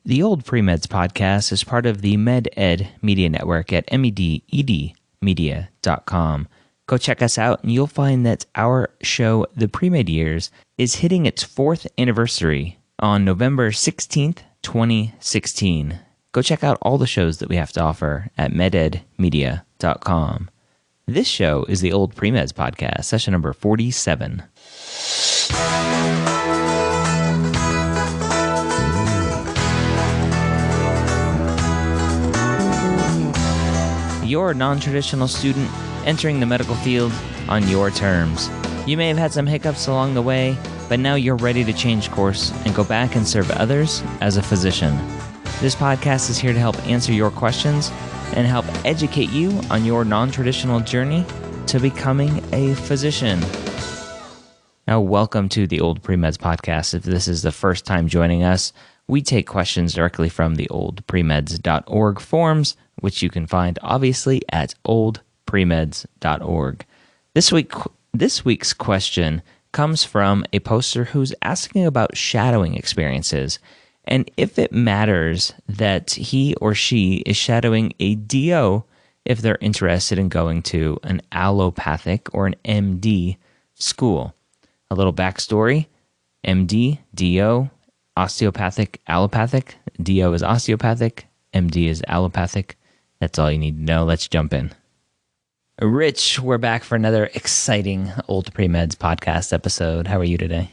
The Old Pre-Meds podcast is part of the MedEd Media Network at mededmedia.com. Go check us out, and you'll find that our show, The Pre-Med Years, is hitting its 4th anniversary on November 16th, 2016. Go check out all the shows that we have to offer at mededmedia.com. This show is the Old Pre-Meds podcast, session number 47. You're a non-traditional student entering the medical field on your terms. You may have had some hiccups along the way, but now you're ready to change course and go back and serve others as a physician. This podcast is here to help answer your questions and help educate you on your non-traditional journey to becoming a physician. Now, welcome to the Old Pre-Meds podcast. If this is the first time joining us, we take questions directly from the oldpremeds.org forums, which you can find obviously at oldpremeds.org. This week's question comes from a poster who's asking about shadowing experiences and if it matters that he or she is shadowing a DO if they're interested in going to an allopathic or an MD school. A little backstory: MD, DO, osteopathic, allopathic. DO is osteopathic, MD is allopathic. That's all you need to know. Let's jump in. Rich, we're back for another exciting Old Pre-Meds podcast episode. How are you today?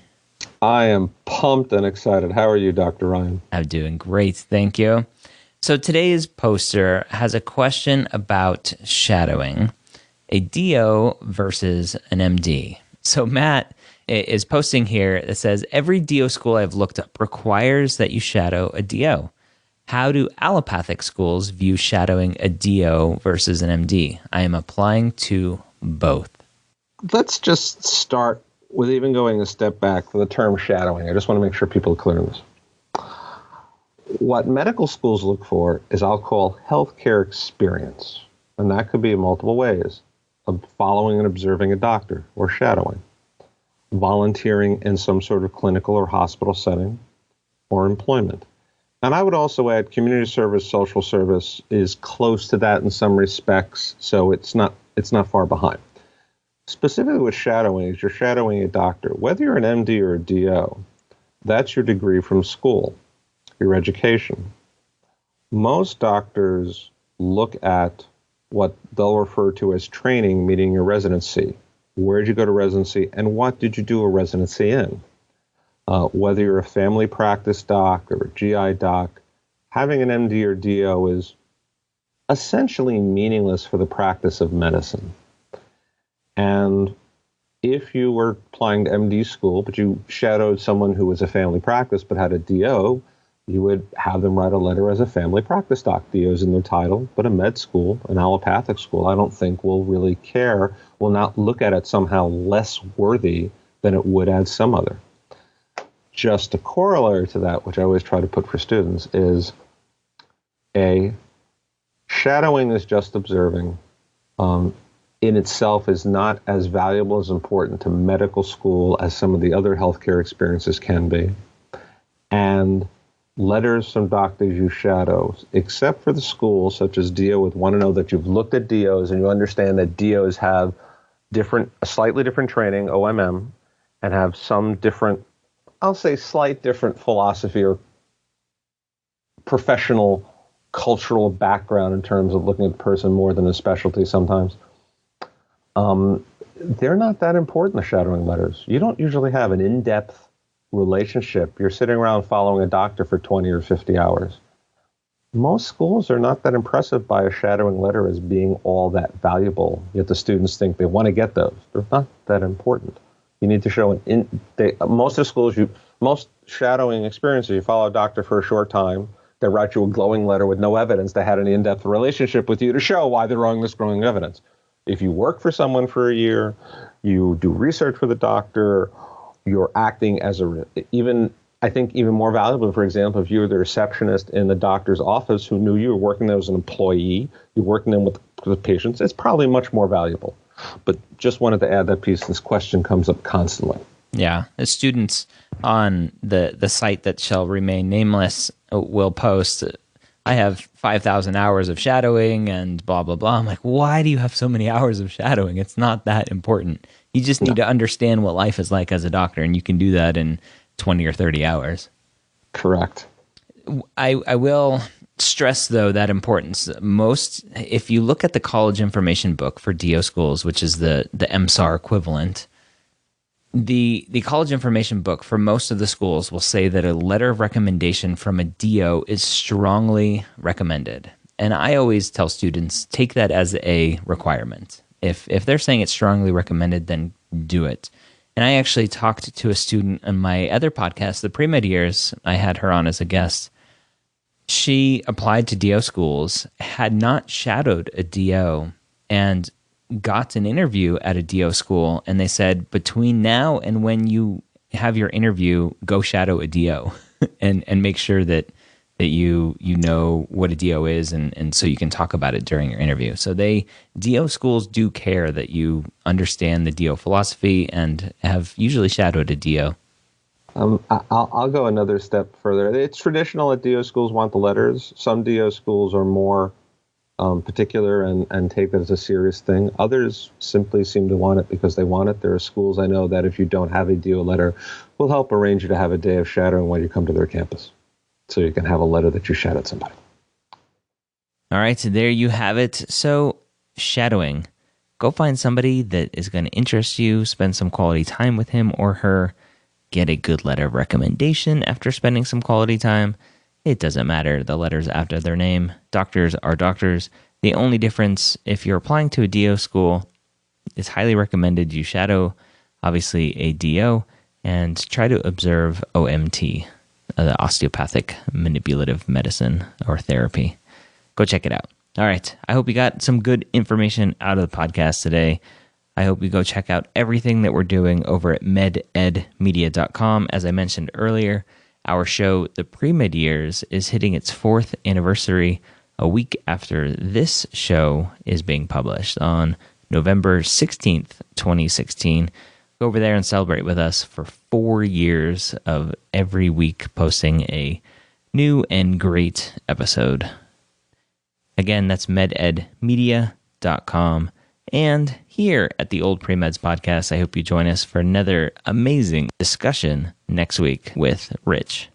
I am pumped and excited. How are you, Dr. Ryan? I'm doing great, thank you. So today's poster has a question about shadowing, a DO versus an MD. So Matt is posting here that says, every DO school I've looked up requires that you shadow a DO. How do allopathic schools view shadowing a DO versus an MD? I am applying to both. Let's just start with even going a step back for the term shadowing. I just want to make sure people are clear on this. What medical schools look for is I'll call healthcare experience. And that could be in multiple ways: of following and observing a doctor or shadowing, volunteering in some sort of clinical or hospital setting, or employment. And I would also add community service, social service is close to that in some respects, so it's not far behind. Specifically with shadowing, is you're shadowing a doctor. Whether you're an MD or a DO, that's your degree from school, your education. Most doctors look at what they'll refer to as training, meaning your residency. Where did you go to residency, and what did you do a residency in? Whether you're a family practice doc or a GI doc, having an MD or DO is essentially meaningless for the practice of medicine. And if you were applying to MD school, but you shadowed someone who was a family practice but had a DO, you would have them write a letter as a family practice doc. DO's in their title, but a med school, an allopathic school, I don't think will really care, will not look at it somehow less worthy than it would at some other. Just a corollary to that, which I always try to put for students, is shadowing is just observing. In itself is not as valuable, as important to medical school as some of the other healthcare experiences can be. And letters from doctors you shadow, except for the schools such as DO, would want to know that you've looked at DOs and you understand that DOs have a slightly different training, OMM, and have some different, I'll say slight different philosophy or professional cultural background in terms of looking at the person more than a specialty sometimes. They're not that important, the shadowing letters. You don't usually have an in-depth relationship. You're sitting around following a doctor for 20 or 50 hours. Most schools are not that impressive by a shadowing letter as being all that valuable, yet the students think they want to get those. They're not that important. You need to show most of the schools, most shadowing experiences, you follow a doctor for a short time, they write you a glowing letter with no evidence they had any in-depth relationship with you to show why they're wrong this glowing evidence. If you work for someone for a year, you do research for the doctor, you're acting as I think even more valuable, for example, if you were the receptionist in the doctor's office who knew you were working there as an employee, you're working there with patients, it's probably much more valuable. But just wanted to add that piece. This question comes up constantly. Yeah. The students on the site that shall remain nameless will post, I have 5,000 hours of shadowing and blah, blah, blah. I'm like, why do you have so many hours of shadowing? It's not that important. You just need to understand what life is like as a doctor, and you can do that in 20 or 30 hours. Correct. I will stress, though, that importance. If you look at the college information book for DO schools, which is the MSAR equivalent, the college information book for most of the schools will say that a letter of recommendation from a DO is strongly recommended. And I always tell students, take that as a requirement. If they're saying it's strongly recommended, then do it. And I actually talked to a student on my other podcast, the pre-med years. I had her on as a guest. She applied to DO schools, had not shadowed a DO, and got an interview at a DO school. And they said, between now and when you have your interview, go shadow a DO and make sure that you know what a DO is, and so you can talk about it during your interview. So DO schools do care that you understand the DO philosophy and have usually shadowed a DO. I'll go another step further. It's traditional that DO schools want the letters. Some DO schools are more particular and take it as a serious thing. Others simply seem to want it because they want it. There are schools I know that if you don't have a DO letter, will help arrange you to have a day of shadowing when you come to their campus, so you can have a letter that you shadowed somebody. All right, so there you have it. So shadowing, go find somebody that is going to interest you, spend some quality time with him or her, get a good letter of recommendation after spending some quality time. It doesn't matter. The letter's after their name. Doctors are doctors. The only difference, if you're applying to a DO school, it's highly recommended you shadow, obviously, a DO, and try to observe OMT, the osteopathic manipulative medicine or therapy. Go check it out. All right. I hope you got some good information out of the podcast today. I hope you go check out everything that we're doing over at mededmedia.com. As I mentioned earlier, our show, The Pre-Med Years, is hitting its 4th anniversary a week after this show is being published on November 16th, 2016. Go over there and celebrate with us for 4 years of every week posting a new and great episode. Again, that's mededmedia.com. And here at the Old Pre-Meds Podcast, I hope you join us for another amazing discussion next week with Rich.